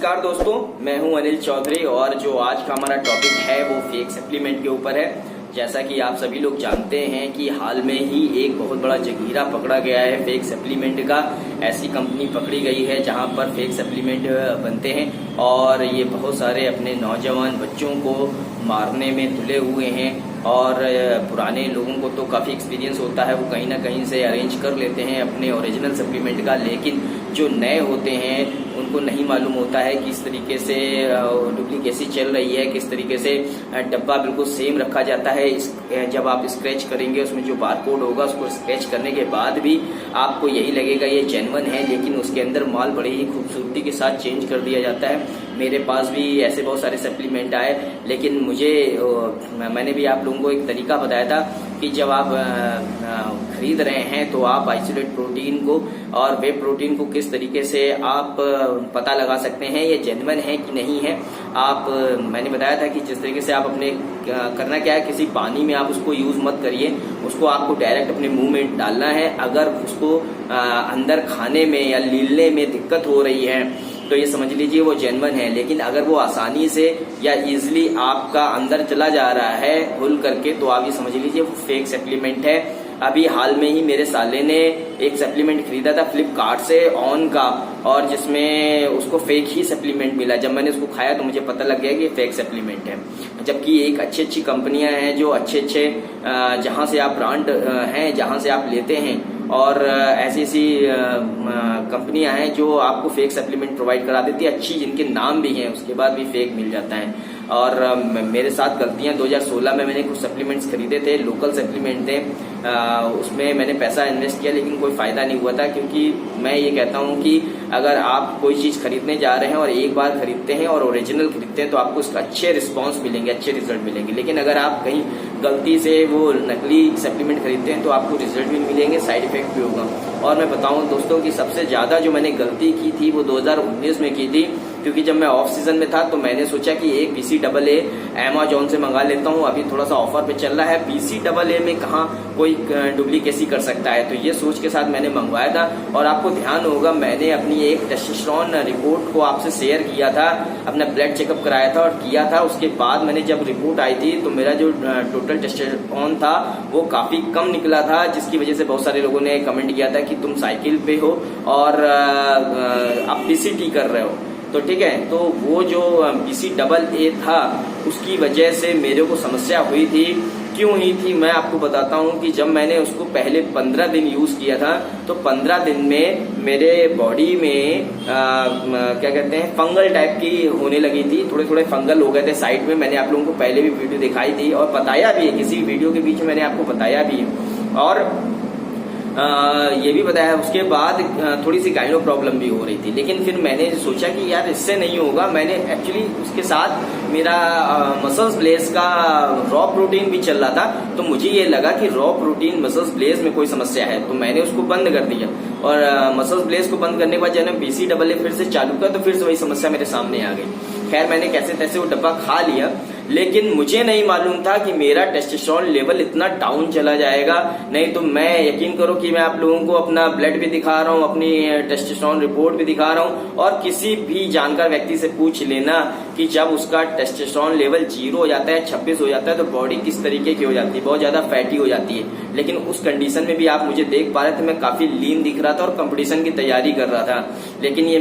नमस्कार दोस्तों, मैं हूं अनिल चौधरी और जो आज का हमारा टॉपिक है वो फेक सप्लीमेंट के ऊपर है। जैसा कि आप सभी लोग जानते हैं कि हाल में ही एक बहुत बड़ा जगीरा पकड़ा गया है फेक सप्लीमेंट का। ऐसी कंपनी पकड़ी गई है जहां पर फेक सप्लीमेंट बनते हैं और ये बहुत सारे अपने नौजवान बच्चों को मारने में तुले हुए हैं। और पुराने लोगों को तो काफ़ी एक्सपीरियंस होता है, वो कहीं ना कहीं से अरेंज कर लेते हैं अपने ओरिजिनल सप्लीमेंट का, लेकिन जो नए होते हैं उनको नहीं मालूम होता है किस तरीके से डुप्लीकेसी चल रही है, किस तरीके से डब्बा बिल्कुल सेम रखा जाता है। जब आप स्क्रैच करेंगे उसमें जो बारकोड होगा उसको स्क्रैच करने के बाद भी आपको यही लगेगा ये जेन्युइन है, लेकिन उसके अंदर माल बड़ी ही खूबसूरती के साथ चेंज कर दिया जाता है। मेरे पास भी ऐसे बहुत सारे सप्लीमेंट आए, लेकिन मैंने भी आप लोगों को एक तरीका बताया था कि जब आप खरीद रहे हैं तो आप आइसोलेट प्रोटीन को और वे प्रोटीन को किस तरीके से आप पता लगा सकते हैं ये जेन्युइन है कि नहीं है। मैंने बताया था कि जिस तरीके से आप अपने करना क्या है, किसी पानी में आप उसको यूज मत करिए, उसको आपको डायरेक्ट अपने मुंह में डालना है। अगर उसको अंदर खाने में या लीलने में दिक्कत हो रही है तो ये समझ लीजिए वो जेन्युइन है, लेकिन अगर वो आसानी से या इजीली आपका अंदर चला जा रहा है घुल करके तो आप ये समझ लीजिए वो फेक सप्लीमेंट है। अभी हाल में ही मेरे साले ने एक सप्लीमेंट खरीदा था फ्लिपकार्ट से ऑन का, और जिसमें उसको फेक ही सप्लीमेंट मिला। जब मैंने उसको खाया तो मुझे पता लग गया कि फेक सप्लीमेंट है, जबकि एक अच्छी कंपनियां हैं जो अच्छे जहां से आप ब्रांड हैं जहां से आप लेते हैं, और ऐसी कंपनियां हैं जो आपको फेक सप्लीमेंट प्रोवाइड करा देती है, अच्छी जिनके नाम भी हैं, उसके बाद भी फेक मिल जाता है। और मेरे साथ गलतियां 2016 में मैंने कुछ सप्लीमेंट्स खरीदे थे, लोकल सप्लीमेंट थे, उसमें मैंने पैसा इन्वेस्ट किया लेकिन कोई फायदा नहीं हुआ था। क्योंकि मैं ये कहता हूँ कि अगर आप कोई चीज खरीदने जा रहे हैं और एक बार खरीदते हैं और ओरिजिनल खरीदते हैं तो आपको इसका अच्छे रिस्पॉन्स मिलेंगे, अच्छे रिजल्ट मिलेंगे। लेकिन अगर आप कहीं गलती से वो नकली सप्लीमेंट खरीदते हैं तो आपको रिजल्ट भी मिलेंगे, साइड इफेक्ट भी होगा। और मैं बताऊं दोस्तों कि सबसे ज्यादा जो मैंने गलती की थी वो 2019 में की थी, क्योंकि जब मैं ऑफ सीजन में था तो मैंने सोचा कि एक PCAA Amazon से मंगा लेता हूँ, अभी थोड़ा सा ऑफर पे चल रहा है, PCAA में कहाँ कोई डुप्लीकेसी कर सकता है, तो ये सोच के साथ मैंने मंगवाया था। और आपको ध्यान होगा मैंने अपनी एक टेस्टोस्टेरोन रिपोर्ट को आपसे शेयर किया था, अपना ब्लड चेकअप कराया था और किया था। उसके बाद मैंने जब रिपोर्ट आई थी तो मेरा जो टोटल टेस्टोस्टेरोन था वो काफी कम निकला था, जिसकी वजह से बहुत सारे लोगों ने कमेंट किया था कि तुम साइकिल पे हो और आप PCT कर रहे हो। तो ठीक है, तो वो जो PCAA था उसकी वजह से मेरे को समस्या हुई थी। क्यों हुई थी मैं आपको बताता हूँ कि जब मैंने उसको पहले 15 दिन यूज किया था तो 15 दिन में मेरे बॉडी में क्या कहते हैं फंगल टाइप की होने लगी थी, थोड़े फंगल हो गए थे साइड में। मैंने आप लोगों को पहले भी वीडियो दिखाई थी और बताया भी है, किसी वीडियो के बीच में मैंने आपको बताया भी है। और ये भी बताया उसके बाद थोड़ी सी गाइनो प्रॉब्लम भी हो रही थी, लेकिन फिर मैंने सोचा कि यार इससे नहीं होगा। मैंने एक्चुअली उसके साथ मेरा मसल्स ब्लेज का रॉ प्रोटीन भी चल रहा था, तो मुझे ये लगा कि रॉ प्रोटीन मसल्स ब्लेज में कोई समस्या है, तो मैंने उसको बंद कर दिया। और मसल्स ब्लेज को बंद करने के बाद जब मैं PCAA फिर से चालू किया तो फिर से वही समस्या मेरे सामने आ गई। खैर मैंने कैसे तैसे वो डब्बा खा लिया, लेकिन मुझे नहीं मालूम था कि मेरा टेस्टोस्टेरोन लेवल इतना डाउन चला जाएगा। नहीं तो मैं यकीन करो कि मैं आप लोगों को अपना ब्लड भी दिखा रहा हूँ, अपनी टेस्टोस्टेरोन रिपोर्ट भी दिखा रहा हूँ, और किसी भी जानकार व्यक्ति से पूछ लेना कि जब उसका टेस्टोस्टेरोन लेवल 0 हो जाता है, 26 हो जाता है, तो बॉडी किस तरीके की हो जाती है, बहुत ज्यादा फैटी हो जाती है। लेकिन उस कंडीशन में भी आप मुझे देख पा रहे थे, मैं काफी लीन दिख रहा था और कंपटीशन की तैयारी कर रहा था। लेकिन ये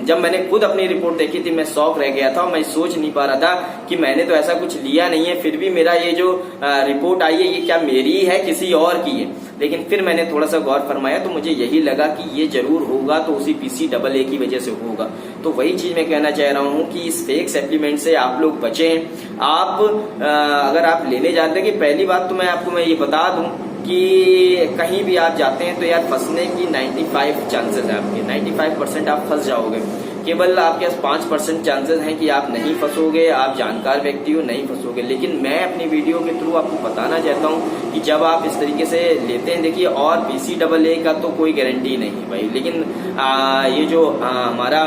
जब मैंने खुद अपनी रिपोर्ट देखी थी मैं शॉक रह गया था, और मैं सोच नहीं पा रहा था कि मैंने तो ऐसा कुछ लिया नहीं है, फिर भी मेरा ये जो रिपोर्ट आई है ये क्या मेरी है किसी और की है। लेकिन फिर मैंने थोड़ा सा गौर फरमाया तो मुझे यही लगा कि ये जरूर होगा, तो उसी PCAA की वजह से होगा। तो वही चीज मैं कहना चाह रहा हूँ कि इस फेक सप्लीमेंट से आप लोग बचें। आप अगर आप लेने जाते हैं कि पहली बात तो मैं ये बता दूं कि कहीं भी आप जाते हैं तो यार फंसने की 95 चांसेस है, आपके 95% आप फंस जाओगे। केवल आपके पास 5% चांसेस हैं कि आप नहीं फंसोगे, आप जानकार व्यक्ति हो नहीं फंसोगे। लेकिन मैं अपनी वीडियो के थ्रू आपको बताना चाहता हूं कि जब आप इस तरीके से लेते हैं, देखिए, और PCAA का तो कोई गारंटी नहीं है भाई, लेकिन ये जो हमारा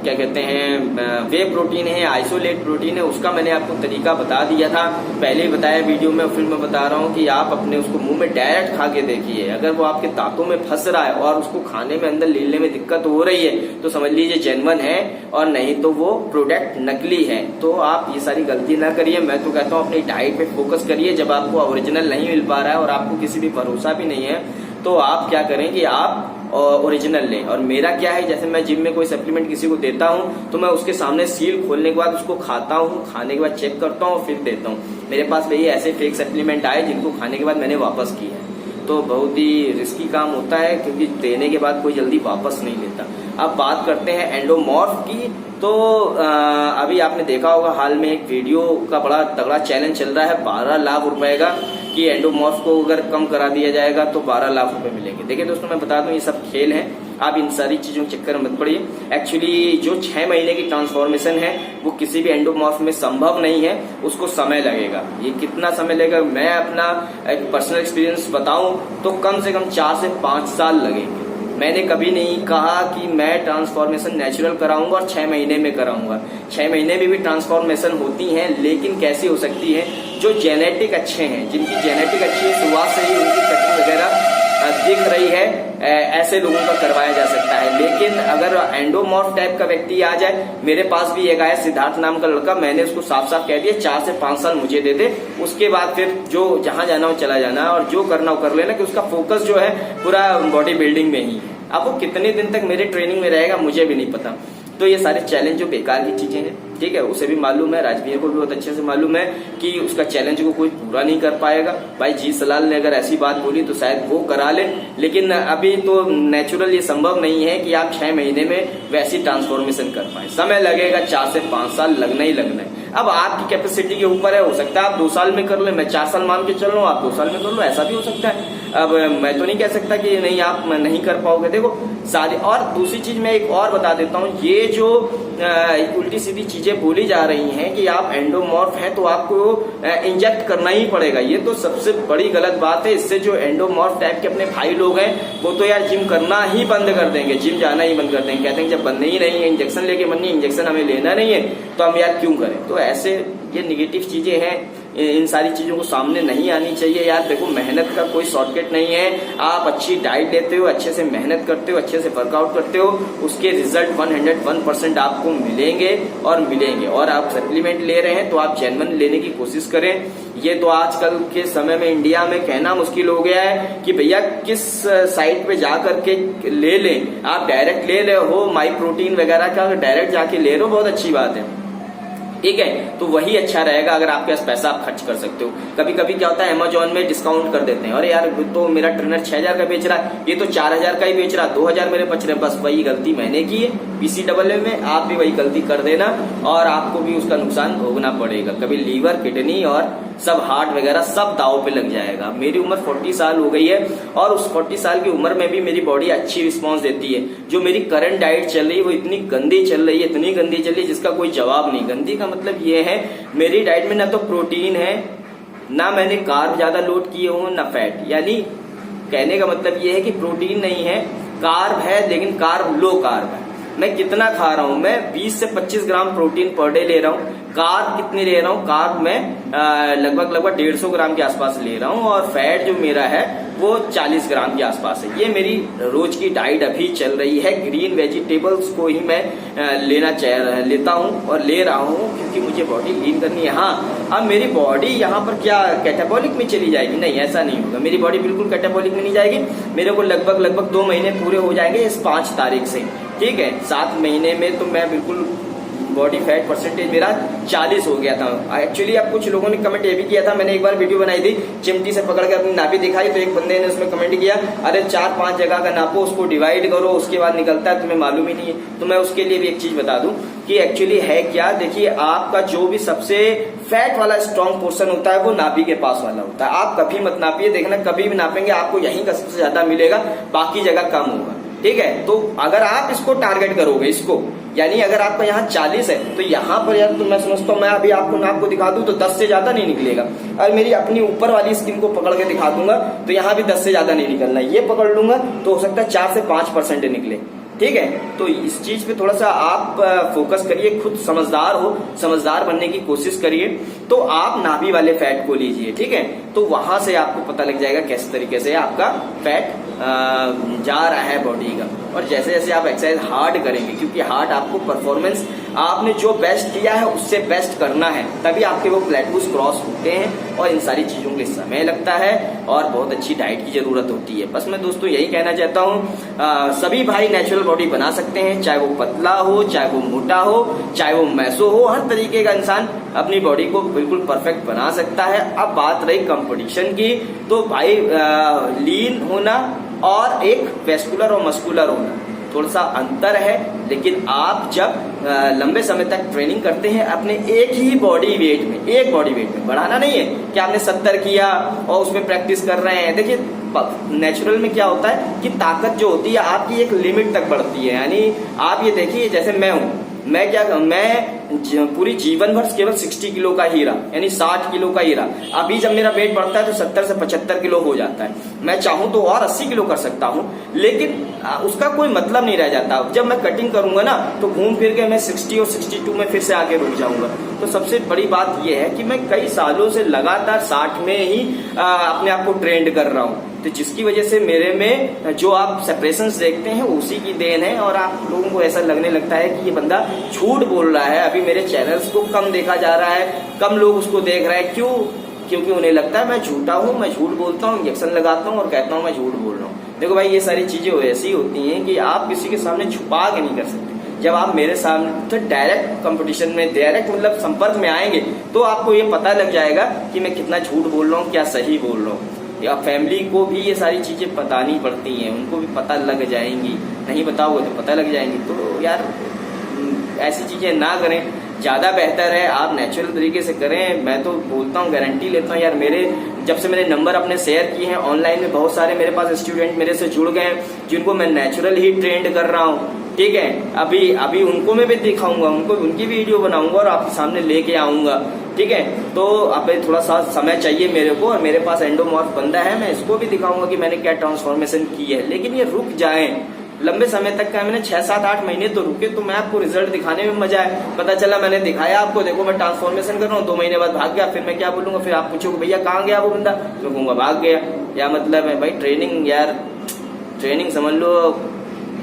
क्या कहते हैं वे प्रोटीन है, आइसोलेट प्रोटीन है, उसका मैंने आपको तरीका बता दिया था, पहले ही बताया वीडियो में, फिर मैं बता रहा हूँ कि आप अपने उसको मुंह में डायरेक्ट खा के देखिए। अगर वो आपके दांतों में फंस रहा है और उसको खाने में अंदर लेने में दिक्कत हो रही है तो समझ लीजिए जेन्युइन है, और नहीं तो वो प्रोडक्ट नकली है। तो आप ये सारी गलती ना करिए। मैं तो कहता हूँ अपनी डाइट पे फोकस करिए। जब आपको ओरिजिनल नहीं मिल पा रहा है और आपको किसी भी भरोसा भी नहीं है तो आप क्या करें कि आप ओरिजिनल लें। और मेरा क्या है, जैसे मैं जिम में कोई सप्लीमेंट किसी को देता हूं तो मैं उसके सामने सील खोलने के बाद उसको खाता हूं, खाने के बाद चेक करता हूं, फिर देता हूं। मेरे पास वही ऐसे फेक सप्लीमेंट आए जिनको खाने के बाद मैंने वापस किया है। तो बहुत ही रिस्की काम होता है, क्योंकि देने के बाद कोई जल्दी वापस नहीं लेता। अब बात करते हैं एंडोमॉर्फ की। तो अभी आपने देखा होगा हाल में एक वीडियो का बड़ा तगड़ा चैलेंज चल रहा है 12 लाख रुपए का, कि एंडोमॉर्फ को अगर कम करा दिया जाएगा तो 12 लाख रुपए मिलेंगे। देखिए दोस्तों, मैं बता दूं ये सब खेल है, आप इन सारी चीजों के चक्कर में मत पड़िए। एक्चुअली जो 6 महीने की ट्रांसफॉर्मेशन है वो किसी भी एंडोमॉर्फ में संभव नहीं है, उसको समय लगेगा। ये कितना समय लगेगा, मैं अपना एक पर्सनल एक्सपीरियंस बताऊं तो कम से कम 4 से 5 साल लगेंगे। मैंने कभी नहीं कहा कि मैं ट्रांसफॉर्मेशन नेचुरल कराऊंगा और 6 महीने में कराऊंगा। 6 महीने में भी ट्रांसफॉर्मेशन होती है, लेकिन कैसी हो सकती है, जो जेनेटिक अच्छे हैं, जिनकी जेनेटिक अच्छी है, शुरुआत से ही उनकी कटिंग वगैरह दिख रही है, ऐसे लोगों का करवाया जा सकता है। लेकिन अगर एंडोमॉर्फ टाइप का व्यक्ति आ जाए, मेरे पास भी एक आया सिद्धार्थ नाम का लड़का, मैंने उसको साफ साफ कह दिया 4 से 5 साल मुझे दे दे, उसके बाद फिर जो जहां जाना हो चला जाना, और जो करना हो कर लेना, कि उसका फोकस जो है पूरा बॉडी बिल्डिंग में ही है। अब वो कितने दिन तक मेरे ट्रेनिंग में रहेगा मुझे भी नहीं पता। तो ये सारे चैलेंज जो बेकार की चीजें हैं, ठीक है, उसे भी मालूम है, राजवीर को भी बहुत अच्छे से मालूम है कि उसका चैलेंज को कोई पूरा नहीं कर पाएगा। भाई जी सलाल ने अगर ऐसी बात बोली तो शायद वो करा ले, लेकिन अभी तो नेचुरल ये संभव नहीं है कि आप 6 महीने में वैसी ट्रांसफॉर्मेशन कर पाए। समय लगेगा, 4 से 5 साल लगना ही लगना है। अब आपकी कैपेसिटी के ऊपर है, हो सकता है आप 2 साल में कर ले, मैं 4 साल मान के चल रहा हूँ, आप 2 साल में कर लो, ऐसा भी हो सकता है। अब मैं तो नहीं कह सकता कि नहीं आप नहीं कर पाओगे। देखो सारी, और दूसरी चीज मैं एक और बता देता हूँ, ये जो उल्टी सीधी चीजें बोली जा रही हैं कि आप एंडोमॉर्फ हैं तो आपको इंजेक्ट करना ही पड़ेगा, ये तो सबसे बड़ी गलत बात है। इससे जो एंडोमॉर्फ टाइप के अपने भाई लोग हैं वो तो यार जिम करना ही बंद कर देंगे, जिम जाना ही बंद कर देंगे। कहते हैं जब बनने ही नहीं है, इंजेक्शन लेके बननी, इंजेक्शन हमें लेना नहीं है तो हम यार क्यों करें। तो ऐसे ये निगेटिव चीजें हैं, इन सारी चीजों को सामने नहीं आनी चाहिए यार। देखो मेहनत का कोई शॉर्टकट नहीं है, आप अच्छी डाइट लेते हो, अच्छे से मेहनत करते हो, अच्छे से वर्कआउट करते हो, उसके रिजल्ट 101% आपको मिलेंगे और मिलेंगे। और आप सप्लीमेंट ले रहे हैं तो आप जेन्युइन लेने की कोशिश करें। ये तो आजकल के समय में इंडिया में कहना मुश्किल हो गया है कि भैया किस साइट पे जा करके ले लें। आप डायरेक्ट ले रहे हो, माई प्रोटीन वगैरह का डायरेक्ट जाके ले रहे हो, बहुत अच्छी बात है, ठीक है, तो वही अच्छा रहेगा अगर आपके पास पैसा आप खर्च कर सकते हो। कभी कभी क्या होता है, अमेजोन में डिस्काउंट कर देते हैं, अरे यार तो मेरा ट्रेनर 6000 का बेच रहा है, ये तो 4000 का ही बेच रहा है, 2000 मेरे बच रहे। बस वही गलती मैंने की है PCAA में, आप भी वही गलती कर देना और आपको भी उसका नुकसान भोगना पड़ेगा। कभी लीवर, किडनी और सब हार्ट वगैरह सब दाव पे लग जाएगा। मेरी उम्र 40 साल हो गई है और उस 40 साल की उम्र में भी मेरी बॉडी अच्छी रिस्पांस देती है। जो मेरी करंट डाइट चल रही है वो इतनी गंदी चल रही है, इतनी गंदी चल रही है जिसका कोई जवाब नहीं। गंदी का मतलब ये है मेरी डाइट में ना तो प्रोटीन है, ना मैंने कार्ब ज्यादा लोड किए हो, ना फैट। यानी कहने का मतलब ये है कि प्रोटीन नहीं है, कार्ब है, लेकिन कार्ब लो कार्ब है। मैं कितना खा रहा हूं, मैं 20 से 25 ग्राम प्रोटीन पर डे ले रहा हूं। कार्ब कितने ले रहा हूं, कार्ब मैं लगभग 150 ग्राम के आसपास ले रहा हूं और फैट जो मेरा है वो 40 ग्राम के आसपास है। ये मेरी रोज की डाइट अभी चल रही है। ग्रीन वेजिटेबल्स को ही मैं लेता हूं और ले रहा हूं क्योंकि मुझे बॉडी लीन करनी है। हाँ, अब मेरी बॉडी यहाँ पर क्या कैटाबॉलिक में चली जाएगी? नहीं, ऐसा नहीं होगा। मेरी बॉडी बिल्कुल कैटाबॉलिक में नहीं जाएगी। मेरे को लगभग 2 महीने पूरे हो जाएंगे इस 5 तारीख से, ठीक है। 7 महीने में तो मैं बिल्कुल बॉडी फैट परसेंटेज मेरा 40 हो गया था। एक्चुअली अब कुछ लोगों ने कमेंट ये भी किया था, मैंने एक बार वीडियो बनाई थी, चिमटी से पकड़ के अपनी नापी दिखाई, तो एक बंदे ने उसमें कमेंट किया, अरे 4-5 जगह का नापो, उसको डिवाइड करो, उसके बाद निकलता है, तुम्हें मालूम ही नहीं है। तो मैं उसके लिए भी एक चीज बता दूं कि एक्चुअली है क्या, देखिए आपका जो भी सबसे फैट वाला स्ट्रॉन्ग पोर्शन होता है वो नाभि के पास वाला होता है। आप कभी मत नापिए, देखना कभी भी नापेंगे आपको यहीं का सबसे ज्यादा मिलेगा, बाकी जगह कम होगा, ठीक है। तो अगर आप इसको टारगेट करोगे, इसको यानी अगर आपका यहाँ 40 है तो यहाँ पर यार तो मैं समझता हूँ, मैं अभी आपको नाप को दिखा दूं तो 10 से ज्यादा नहीं निकलेगा। और मेरी अपनी ऊपर वाली स्किन को पकड़ के दिखा दूंगा तो यहाँ भी 10 से ज्यादा नहीं निकलना। ये पकड़ लूंगा तो हो सकता है 4 से 5% निकले, ठीक है। तो इस चीज पे थोड़ा सा आप फोकस करिए, खुद समझदार बनने की कोशिश करिए। तो आप नाभि वाले फैट को लीजिए, ठीक है। तो वहां से आपको पता लग जाएगा किस तरीके से आपका फैट जा रहा है बॉडी का। और जैसे जैसे आप एक्सरसाइज हार्ड करेंगे, क्योंकि हार्ड आपको परफॉर्मेंस आपने जो बेस्ट किया है उससे बेस्ट करना है, तभी आपके वो प्लेटूज क्रॉस होते हैं। और इन सारी चीजों के लिए समय लगता है और बहुत अच्छी डाइट की जरूरत होती है। बस मैं दोस्तों यही कहना चाहता हूँ, सभी भाई नेचुरल बॉडी बना सकते हैं, चाहे वो पतला हो, चाहे वो मोटा हो, चाहे वो मैसो हो, हर तरीके का इंसान अपनी बॉडी को बिल्कुल परफेक्ट बना सकता है। अब बात रही कंपटीशन की, तो भाई लीन होना और एक वेस्कुलर और मस्कुलर होना थोड़ा सा अंतर है। लेकिन आप जब लंबे समय तक ट्रेनिंग करते हैं अपने एक बॉडी वेट में बढ़ाना नहीं है कि आपने 70 किया और उसमें प्रैक्टिस कर रहे हैं। देखिए नेचुरल में क्या होता है कि ताकत जो होती है आपकी एक लिमिट तक बढ़ती है। यानी आप ये देखिए, जैसे मैं पूरी जीवन भर केवल 60 किलो का ही रहा, यानी 60 किलो का ही रहा। अभी जब मेरा वेट बढ़ता है तो 70 से 75 किलो हो जाता है। मैं चाहूं तो और 80 किलो कर सकता हूं, लेकिन उसका कोई मतलब नहीं रह जाता। जब मैं कटिंग करूंगा ना तो घूम फिर के मैं 60 और 62 में फिर से आगे रुक जाऊंगा। तो सबसे बड़ी बात यह है कि मैं कई सालों से लगातार 60 में ही अपने आप को ट्रेंड कर रहा हूं। तो जिसकी वजह से मेरे में जो आप सेपरेशंस देखते हैं उसी की देन है। और आप लोगों को ऐसा लगने लगता है कि ये बंदा झूठ बोल रहा है, अभी मेरे चैनल्स को कम देखा जा रहा है, कम लोग उसको देख रहे हैं। क्यों? क्योंकि उन्हें लगता है मैं झूठा हूँ, मैं झूठ बोलता हूँ, इंजेक्शन लगाता हूँ और कहता हूँ मैं झूठ बोल रहा हूँ। देखो भाई, ये सारी चीजें ऐसी होती हैं कि आप किसी के सामने छुपा के नहीं कर सकते। जब आप मेरे सामने तो डायरेक्ट कंपटीशन में, डायरेक्ट मतलब संपर्क में आएंगे तो आपको ये पता लग जाएगा कि मैं कितना झूठ बोल रहा हूँ, क्या सही बोल रहा हूँ। या फैमिली को भी ये सारी चीजें बतानी पड़ती हैं, उनको भी पता लग जाएंगी। नहीं बताओगे तो पता लग जाएंगी। तो यार ऐसी चीजें ना करें, ज्यादा बेहतर है आप नेचुरल तरीके से करें। मैं तो बोलता हूँ, गारंटी लेता हूँ यार, जब से मैंने नंबर अपने शेयर किए हैं ऑनलाइन में, बहुत सारे मेरे पास स्टूडेंट मेरे से जुड़ गए हैं जिनको मैं नेचुरल ही ट्रेंड कर रहा हूँ, ठीक है। अभी उनको मैं भी दिखाऊंगा, उनकी वीडियो बनाऊंगा और आपके सामने लेके आऊंगा, ठीक है। तो अब थोड़ा सा समय चाहिए मेरे को, और मेरे पास एंडोमॉर्फ बंदा है, मैं इसको भी दिखाऊंगा कि मैंने क्या ट्रांसफॉर्मेशन की है। लेकिन ये रुक जाएं लंबे समय तक का, मैंने 6, 7, 8 महीने तो रुके तो मैं आपको रिजल्ट दिखाने में मजा है। पता चला मैंने दिखाया आपको, देखो मैं ट्रांसफॉर्मेशन कर रहा हूँ, 2 महीने बाद भाग गया, फिर मैं क्या बोलूंगा? फिर आप पूछोगे भैया कहाँ गया वो बंदा, मैं कहूंगा भाग गया। क्या मतलब है भाई? ट्रेनिंग समझ लो,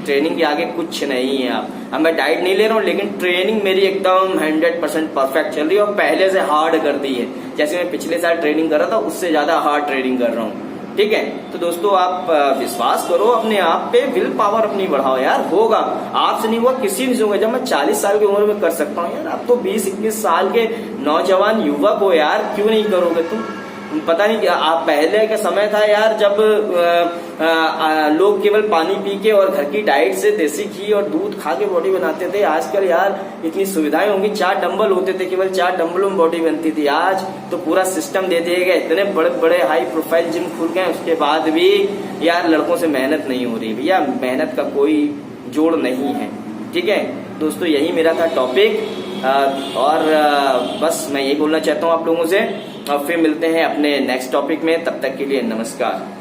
ट्रेनिंग के आगे कुछ नहीं है। अब मैं डाइट नहीं ले रहा हूँ, लेकिन ट्रेनिंग मेरी एकदम 100% परफेक्ट चल रही है और पहले से हार्ड कर दी है। जैसे मैं पिछले साल ट्रेनिंग कर रहा था उससे ज्यादा हार्ड ट्रेनिंग कर रहा हूँ, ठीक है। तो दोस्तों आप विश्वास करो अपने आप पे, विल पावर अपनी बढ़ाओ यार, होगा। आपसे नहीं हुआ किसी भी से होगा। जब मैं 40 साल की उम्र में कर सकता हूँ यार, आप तो 20-21 साल के नौजवान युवक हो यार, क्यों नहीं करोगे तुम? पता नहीं क्या आप, पहले का समय था यार जब लोग केवल पानी पी के और घर की डाइट से देसी घी और दूध खा के बॉडी बनाते थे। आजकल यार इतनी सुविधाएं होंगी, 4 डंबल होते थे, केवल 4 डंबलों में बॉडी बनती थी। आज तो पूरा सिस्टम दे दिए गए, इतने बड़े बड़े हाई प्रोफाइल जिम खुल गए, उसके बाद भी यार लड़कों से मेहनत नहीं हो रही। भैया मेहनत का कोई जोड़ नहीं है, ठीक है दोस्तों। यही मेरा था टॉपिक, और बस मैं यही बोलना चाहता हूँ आप लोगों से। और फिर मिलते हैं अपने नेक्स्ट टॉपिक में, तब तक के लिए नमस्कार।